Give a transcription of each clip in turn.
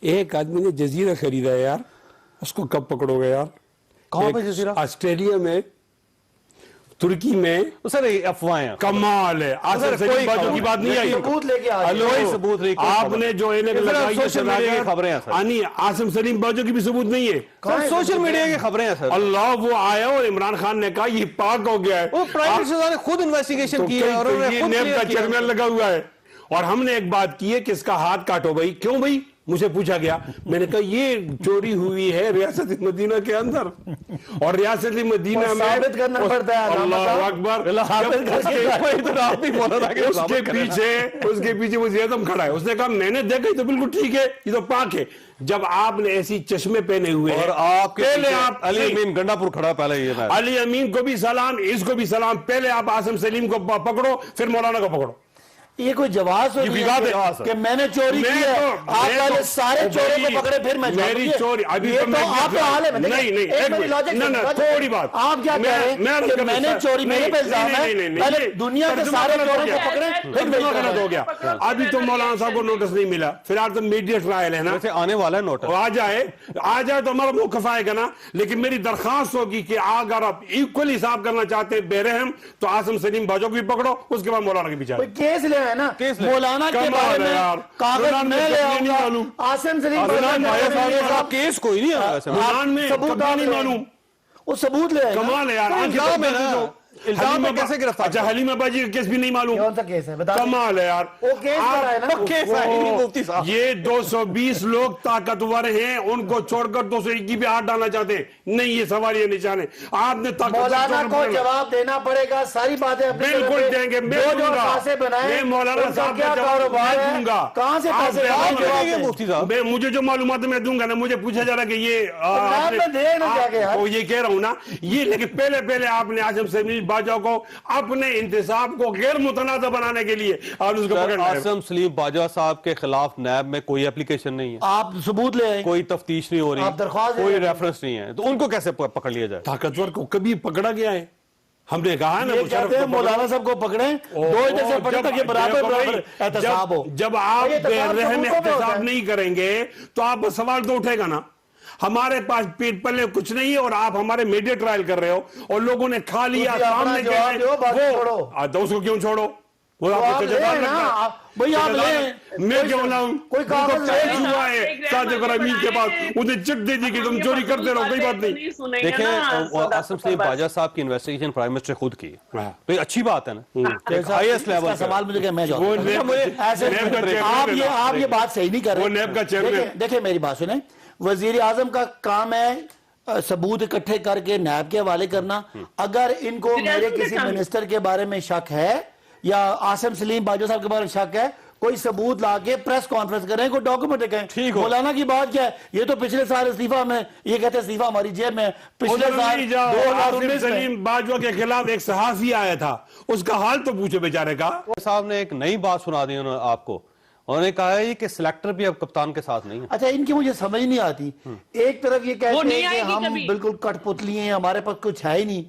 ایک آدمی نے جزیرہ خریدا ہے یار, اس کو کب پکڑو گے یار؟ کہاں پہ جزیرہ؟ آسٹریلیا میں, ترکی میں. سر افواہیں کمال ہے. آصف سلیم باجوہ کی بات نہیں آئی. ثبوت لے کے کوئی ثبوت نہیں. آپ نے جو سوشل میڈیا کی خبریں ہیں سر. آصف سلیم باجوہ کی بھی ثبوت نہیں ہے. سوشل میڈیا کی خبریں ہیں سر. اللہ, وہ آیا اور عمران خان نے کہا یہ پاک ہو گیا ہے. وہ پرائم منسٹر نے خود انویسٹیگیشن کی ہے اور انہوں نے خود نیب کا چیئرمین لگا ہوا ہے. اور ہم نے ایک بات کی ہے کہ اس کا ہاتھ کاٹو بھائی. کیوں بھائی؟ مجھے پوچھا گیا, میں نے کہا یہ چوری ہوئی ہے ریاست مدینہ کے اندر, اور ریاست مدینہ میں ثابت کرنا پڑتا ہے. اللہ اکبر. اس کے پیچھے وزیر اعظم کھڑا ہے, اس نے کہا میں نے دیکھا یہ تو بالکل ٹھیک ہے, یہ تو پاک ہے. جب آپ نے ایسی چشمے پہنے ہوئے اور آپ پہلے آپ علی امین گنڈا پور کھڑا, پہلے یہ علی امین کو بھی سلام, اس کو بھی سلام. پہلے آپ عاصم سلیم کو پکڑو, پھر مولانا کو پکڑو. یہ کوئی جواز نہیں ہے کہ میں نے چوری کی ہے. آپ پہلے سارے چوروں کو پکڑے پھر میں میری چوری. ابھی تو آپ کا حال ہے. نہیں, تھوڑی بات. آپ کیا کہہ رہے ہیں کہ میں نے چوری, میرے پہ الزام ہے, پہلے دنیا کے سارے چوروں کو پکڑے پھر میں غلط ہو گیا. ابھی تو مولانا صاحب کو نوٹس نہیں ملا, فی الحال تو میڈیا ٹرائل ہے نا, آنے والا ہے نوٹس. آ جائے تو ہمارا موقف آئے گا نا. لیکن میری درخواست ہوگی کہ اگر آپ ایکول حساب کرنا چاہتے ہیں بے رحم, تو عاصم سلیم باجوہ کو بھی پکڑو, اس کے بعد مولانا کے پیچھے کیس لے ہے نا. مولانا کے بارے میں کاغذ میں لے آؤں گا. عاصم سلیم باجوہ کیس کوئی نہیں ہے, ثبوت نہیں معلوم, وہ ثبوت لے. کمال ہے یار. الزام میں کیسے گرفتار؟ اچھا, حلیمہ باجی کا کیس بھی نہیں معلوم. کون سا کیس ہے؟ کمال ہے یار. وہ کیس کر رہا ہے نا. یہ 220 لوگ طاقتور ہیں, ان کو چھوڑ کر 221 پہ ہاتھ ڈالنا چاہتے ہیں. نہیں, یہ سوال یہ نشان ہے. آپ نے مولانا کو جواب دینا پڑے گا, ساری باتیں بالکل دیں گے. میں مولانا صاحب کا جواب دوں گا. کہاں سے پیسے بنائے؟ مجھے جو معلومات میں دوں گا نا. مجھے پوچھا جا رہا کہ یہ کہہ رہا ہوں نا یہ, لیکن پہلے آپ نے عاصم سلیم باجوہ کو اپنے انتصاب کو غیر متنازع بنانے کے لیے اور اس کو پکڑنا ہے. عاصم سلیم باجوہ صاحب کے خلاف نیب میں کوئی اپلیکیشن نہیں ہے, آپ ثبوت لے آئیں, کوئی تفتیش نہیں ہو رہی, کوئی ریفرنس نہیں ہے, تو ان کو کیسے پکڑ لیا جائے؟ طاقتور کو کبھی پکڑا گیا ہے؟ ہم نے کہا ہے نا, یہ کہتے ہیں مولانا صاحب کو پکڑیں, دو ادھر سے پکڑیں تک یہ برابر احتساب ہو. جب آپ بے رحم احتساب نہیں کریں گے تو آپ سوال تو اٹھے گا نا. ہمارے پاس پیٹ پلے کچھ نہیں ہے, اور آپ ہمارے میڈیا ٹرائل کر رہے ہو, اور لوگوں نے کھا لیا سامنے تو اس کو کیوں چھوڑو؟ وہ آپ کو میں کیوں لاؤں؟ کوئی کاغذ ہوا ہے صادق رحمین کے پاس, انہیں چٹ دے دی کہ تم چوری کرتے رہو, کوئی بات نہیں. دیکھیں, عاصم سلیم باجوہ صاحب کی انویسٹیگیشن پرائم منسٹر خود کی, تو یہ اچھی بات ہے نا. ہائیسٹ لیول سوال مجھے کہ میں آپ یہ بات صحیح نہیں کر رہے. وہ نیب کا چیئرمین. دیکھیں میری بات سنیں, وزیر اعظم کا کام ہے ثبوت اکٹھے کر کے نیب کے حوالے کرنا. اگر ان کو میرے کسی منسٹر کے بارے میں شک ہے یا عاصم سلیم باجوہ صاحب کے بارے میں شک ہے, کوئی ثبوت لا کے پریس کانفرنس کریں, کوئی ڈاکومنٹ کہیں. مولانا کی بات کیا ہے؟ یہ تو پچھلے سال استعفیٰ میں, یہ کہتے ہیں استعفیٰ ہماری جیب میں. پچھلے سال 2019 سلیم باجوہ کے خلاف ایک صحافی آیا تھا, اس کا حال تو پوچھو بیچارے کا. صاحب نے ایک نئی بات سنا دی انہوں نے آپ کو, انہوں نے کہا ہے کہ سلیکٹر بھی اب کپتان کے ساتھ نہیں ہے. اچھا, ان کی مجھے سمجھ نہیں آتی. ایک طرف یہ کہتے ہیں کہ ہم بالکل کٹ پتلی ہیں, ہمارے پاس کچھ ہے ہی نہیں.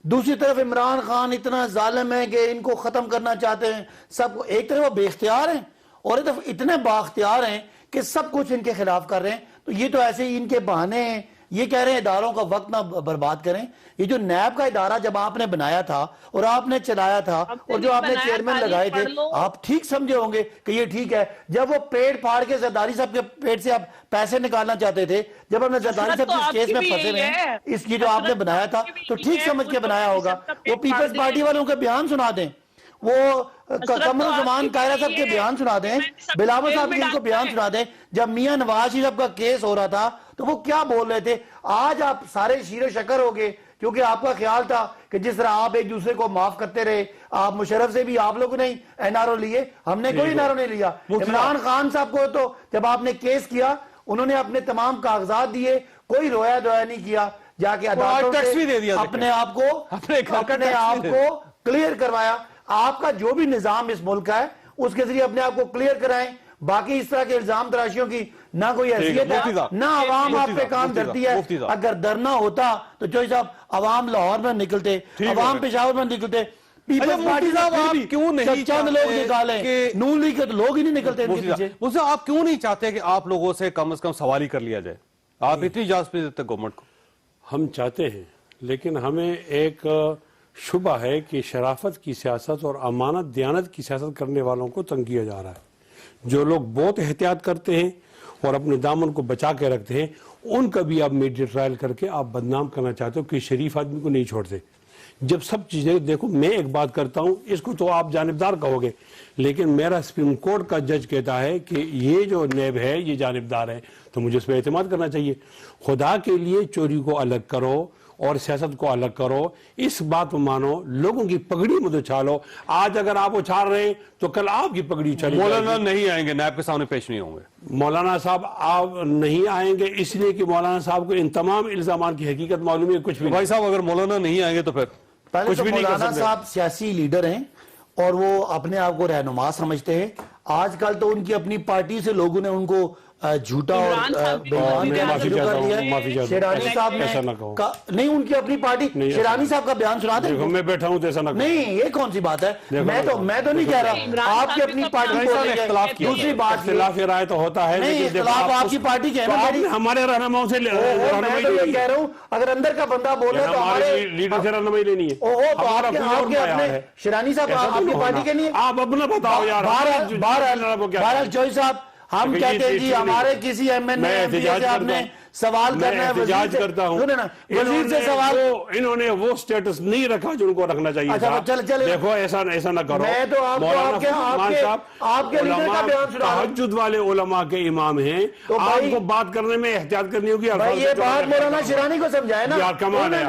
دوسری طرف عمران خان اتنا ظالم ہے کہ ان کو ختم کرنا چاہتے ہیں سب کو. ایک طرف وہ بے اختیار ہیں, اور ایک طرف اتنے بااختیار ہیں کہ سب کچھ ان کے خلاف کر رہے ہیں. تو یہ تو ایسے ہی ان کے بہانے ہیں. یہ کہہ رہے ہیں اداروں کا وقت نہ برباد کریں. یہ جو نیب کا ادارہ جب آپ نے بنایا تھا اور آپ نے چلایا تھا, اور جو آپ نے چیئرمین لگائے تھے, آپ ٹھیک سمجھے ہوں گے کہ یہ ٹھیک ہے. جب وہ پیٹ پھاڑ کے زرداری صاحب کے پیٹ سے آپ پیسے نکالنا چاہتے تھے, جب آپ نے زرداری صاحب اس کیس میں پھنسے ہوئے ہیں, اس کی جو آپ نے بنایا تھا تو ٹھیک سمجھ کے بنایا ہوگا. وہ پیپلز پارٹی والوں کے بیان سنا دیں, وہ قمر الزمان قاہرہ صاحب کے بیان سنا دیں, بلاول صاحب کے ان کو بیان سنا دیں. جب میاں نواز شریف کا کیس ہو رہا تھا تو وہ کیا بول رہے تھے. آج آپ سارے شیر و شکر ہو گئے کیونکہ آپ کا خیال تھا کہ جس طرح آپ ایک دوسرے کو معاف کرتے رہے. آپ مشرف سے بھی آپ لوگوں نے این آر او لیے, ہم نے کوئی این آر او نہیں لیا. عمران خان صاحب کو تو جب آپ نے کیس کیا انہوں نے اپنے تمام کاغذات دیے, کوئی رویا دویا نہیں کیا, جا کے عدالتوں سے اپنے آپ کو کلیئر کروایا. آپ کا جو بھی نظام اس ملک کا ہے اس کے ذریعے اپنے آپ کو کلیئر کرائیں. باقی اس طرح کے الزام تراشیوں کی نہ کوئی حیثیت ہے, نہ عوام آپ پہ کام کرتی ہے. اگر ڈرنا ہوتا تو چوہی صاحب عوام لاہور میں نکلتے, عوام پشاور میں نکلتے. پیپلز پارٹی صاحب آپ کیوں نہیں چند لوگ نکالیں کہ نون لیگ کے تو لوگ ہی نہیں نکلتے ان کے پیچھے. مجھے آپ کیوں نہیں چاہتے کہ آپ لوگوں سے کم از کم سوال ہی کر لیا جائے؟ آپ اتنی اجازت نہیں دیتے گورنمنٹ کو. ہم چاہتے ہیں لیکن ہمیں ایک شبہ ہے کہ شرافت کی سیاست اور امانت دیانت کی سیاست کرنے والوں کو تنگ کیا جا رہا ہے. جو لوگ بہت احتیاط کرتے ہیں اور اپنے دامن کو بچا کے رکھتے ہیں ان کا بھی آپ میڈیا ٹرائل کر کے آپ بدنام کرنا چاہتے ہو کہ شریف آدمی کو نہیں چھوڑتے. جب سب چیزیں دیکھو میں ایک بات کرتا ہوں اس کو تو آپ جانبدار کہو گے لیکن میرا سپریم کورٹ کا جج کہتا ہے کہ یہ جو نیب ہے یہ جانبدار ہے تو مجھے اس پہ اعتماد کرنا چاہیے. خدا کے لیے چوری کو الگ کرو اور سیاست کو الگ کرو. اس بات کو مانو لوگوں کی پگڑی مت اچھالو. آج اگر آپ اچھال رہے ہیں تو کل آپ کی پگڑی اچھالی. مولانا نہیں آئیں گے نیب کے سامنے پیش نہیں ہوں گے. مولانا صاحب آپ نہیں آئیں گے اس لیے کہ مولانا صاحب کو ان تمام الزامات کی حقیقت معلوم ہے کچھ بھی. بھائی صاحب اگر مولانا نہیں آئیں گے تو پھر پہلے تو مولانا صاحب سیاسی لیڈر ہیں اور وہ اپنے آپ کو رہنما سمجھتے ہیں. آج کل تو ان کی اپنی پارٹی سے لوگوں نے ان کو جھوٹا اور شیرانی صاحب نے نہیں ان کی اپنی پارٹی شیرانی صاحب کا بیان سنا دیں. میں بیٹھا ہوں تو ایسا نہ نہیں یہ کون سی بات ہے. میں تو نہیں کہہ رہا آپ کی اپنی پارٹی کو دوسری بات اختلاف رائے تو ہوتا ہے نہیں اختلاف آپ کی پارٹی کے ہیں ہمارے رہنماؤں سے میں تو یہ کہہ رہا ہوں اگر اندر کا بندہ بولے تو ہمارے لیڈر سے رہنمائی لینی ہے. تو آپ کے اپنے شیرانی صاحب آپ کی پارٹی کے نہیں آپ اپنا بتاؤ یار. بہرحال جوئی صاحب ہم کہتے ہیں جی ہمارے کسی ایم این اے سے آپ نے سوال کرنا ہے احتجاج کرتا ہوں وزیر سے سوال انہوں نے وہ سٹیٹس نہیں رکھا جو ان کو رکھنا چاہیے تھا. دیکھو ایسا نہ کرو. میں تو آپ کے لیڈر کا بیان سنا تہجد والے علماء کے امام ہیں آپ کو بات کرنے میں احتیاط کرنی ہوگی. یہ بات مولانا شیرانی کو سمجھائے نا کمال ہے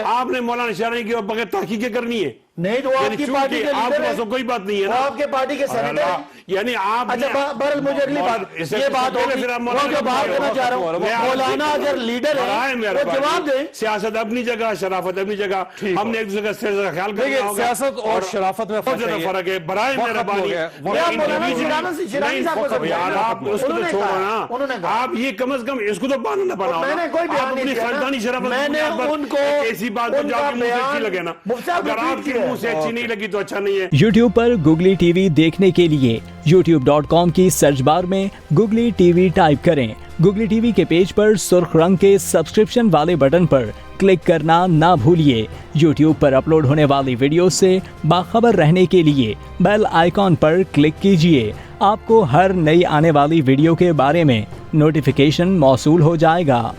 آپ نے مولانا شیرانی کی بغیر تحقیقیں کرنی ہے. نہیں تو آپ کی پارٹی کے آپ کے پاس کوئی بات نہیں ہے نا آپ کے پارٹی کے سینیٹر یعنی آپ بہرحال مجھے اگلی بات یہ بات ہوگی وہ جو بات کرنا چاہ رہا ہوں مولانا اگر لیڈر ہے وہ جواب دیں. سیاست اپنی جگہ شرافت اپنی جگہ ہم نے ایک دوسرے کا خیال کرنا ہوگا. سیاست اور شرافت میں بہت زیادہ فرق ہے. برائے مہربانی آپ اس کو تو چھوڑو نا. آپ یہ کم از کم اس کو تو بانا نہ بناؤ. آپ اپنی خاندانی شرافت ایسی بات کو جا کے منہ سے اچھی لگے نا. اگر آپ کے منہ سے اچھی نہیں لگی تو اچھا نہیں ہے. یوٹیوب پر گوگلی ٹی وی دیکھنے کے لیے youtube.com کی سرچ بار میں گوگلی ٹی وی ٹائپ کریں. گوگلی ٹی وی کے پیج پر سرخ رنگ کے سبسکرپشن والے بٹن پر کلک کرنا نہ بھولیے. یوٹیوب پر اپلوڈ ہونے والی ویڈیو سے باخبر رہنے کے لیے بیل آئیکن پر کلک کیجیے. آپ کو ہر نئی آنے والی ویڈیو کے بارے میں نوٹیفیکیشن موصول ہو جائے گا.